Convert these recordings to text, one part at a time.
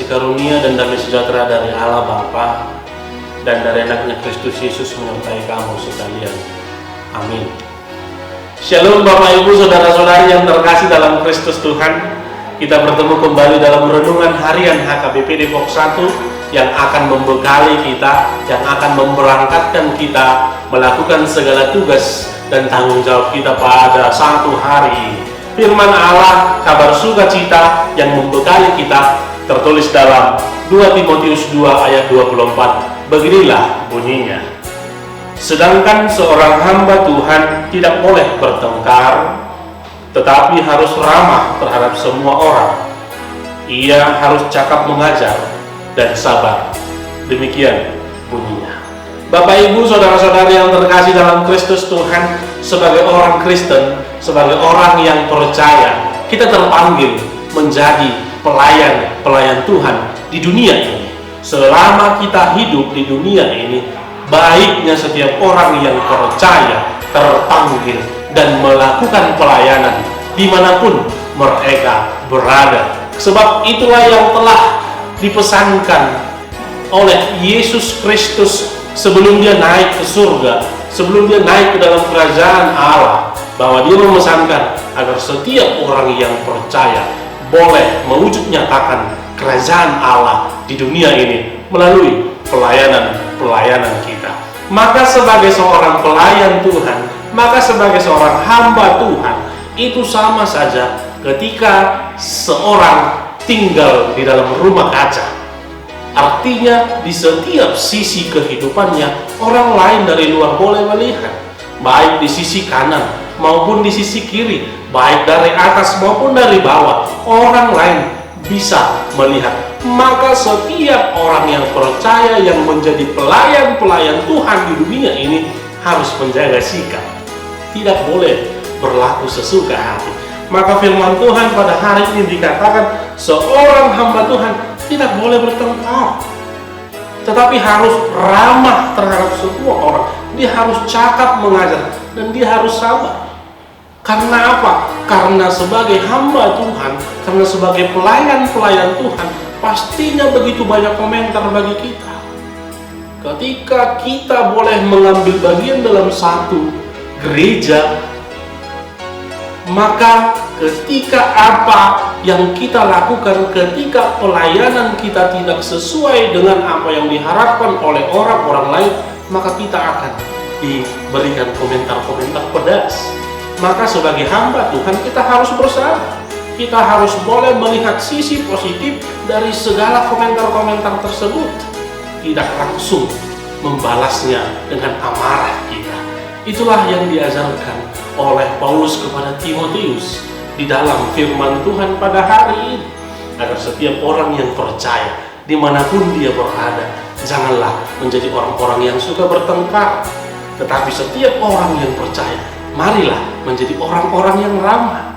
kasih karunia dan damai sejahtera dari Allah Bapa dan dari anaknya Kristus Yesus menyertai kamu sekalian. Amin. Shalom Bapak Ibu Saudara-saudari yang terkasih dalam Kristus Tuhan. Kita bertemu kembali dalam renungan harian HKBP Depok 1 yang akan membekali kita, yang akan memberangkatkan kita melakukan segala tugas dan tanggung jawab kita pada satu hari. Firman Allah, kabar sukacita yang membekali kita tertulis dalam 2 Timotius 2 ayat 24. Beginilah bunyinya. Sedangkan seorang hamba Tuhan tidak boleh bertengkar, tetapi harus ramah terhadap semua orang. Ia harus cakap mengajar dan sabar. Demikian bunyinya. Bapak Ibu Saudara-saudari yang terkasih dalam Kristus Tuhan, sebagai orang Kristen, sebagai orang yang percaya, kita terpanggil menjadi pelayan Tuhan di dunia ini. Selama kita hidup di dunia ini, baiknya setiap orang yang percaya terpanggil dan melakukan pelayanan dimanapun mereka berada. Sebab itulah yang telah dipesankan oleh Yesus Kristus sebelum dia naik ke surga, sebelum dia naik ke dalam kerajaan Allah, bahwa dia memesankan agar setiap orang yang percaya boleh mewujud nyatakan kerajaan Allah di dunia ini melalui pelayanan kita. Maka sebagai seorang pelayan Tuhan, maka sebagai seorang hamba Tuhan, itu sama saja ketika seorang tinggal di dalam rumah kaca. Artinya di setiap sisi kehidupannya orang lain dari luar boleh melihat, baik di sisi kanan maupun di sisi kiri, baik dari atas maupun dari bawah, orang lain bisa melihat. Maka setiap orang yang percaya yang menjadi pelayan Tuhan di dunia ini harus menjaga sikap, tidak boleh berlaku sesuka hati. Maka firman Tuhan pada hari ini dikatakan seorang hamba Tuhan tidak boleh bertengkar, tetapi harus ramah terhadap semua orang. Dia harus cakap mengajar dan dia harus sabar. Karena apa? Karena sebagai hamba Tuhan, karena sebagai pelayan Tuhan, pastinya begitu banyak komentar bagi kita. Ketika kita boleh mengambil bagian dalam satu gereja, maka ketika apa yang kita lakukan, ketika pelayanan kita tidak sesuai dengan apa yang diharapkan oleh orang-orang lain, maka kita akan diberikan komentar-komentar pedas. Maka sebagai hamba Tuhan kita harus bersabar. Kita harus boleh melihat sisi positif dari segala komentar-komentar tersebut, tidak langsung membalasnya dengan amarah kita. Itulah yang diajarkan oleh Paulus kepada Timotius di dalam firman Tuhan pada hari ini, agar setiap orang yang percaya dimanapun dia berada, janganlah menjadi orang-orang yang suka bertengkar, tetapi setiap orang yang percaya, marilah menjadi orang-orang yang ramah,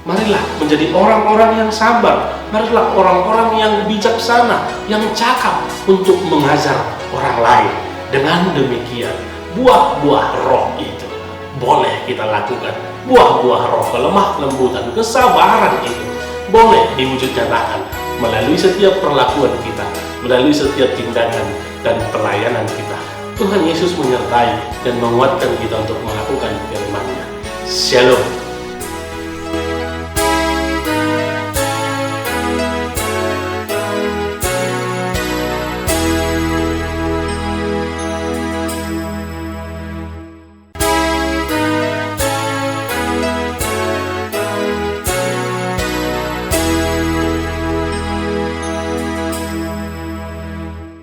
marilah menjadi orang-orang yang sabar, marilah orang-orang yang bijaksana, yang cakap untuk mengajar orang lain. Dengan demikian, buah-buah roh itu boleh kita lakukan. Buah-buah roh, kelemah lembutan, kesabaran itu boleh diwujud nyatakan melalui setiap perlakuan kita, melalui setiap tindakan dan pelayanan kita. Tuhan Yesus menyertai dan menguatkan kita untuk melakukan firman-Nya. Shalom.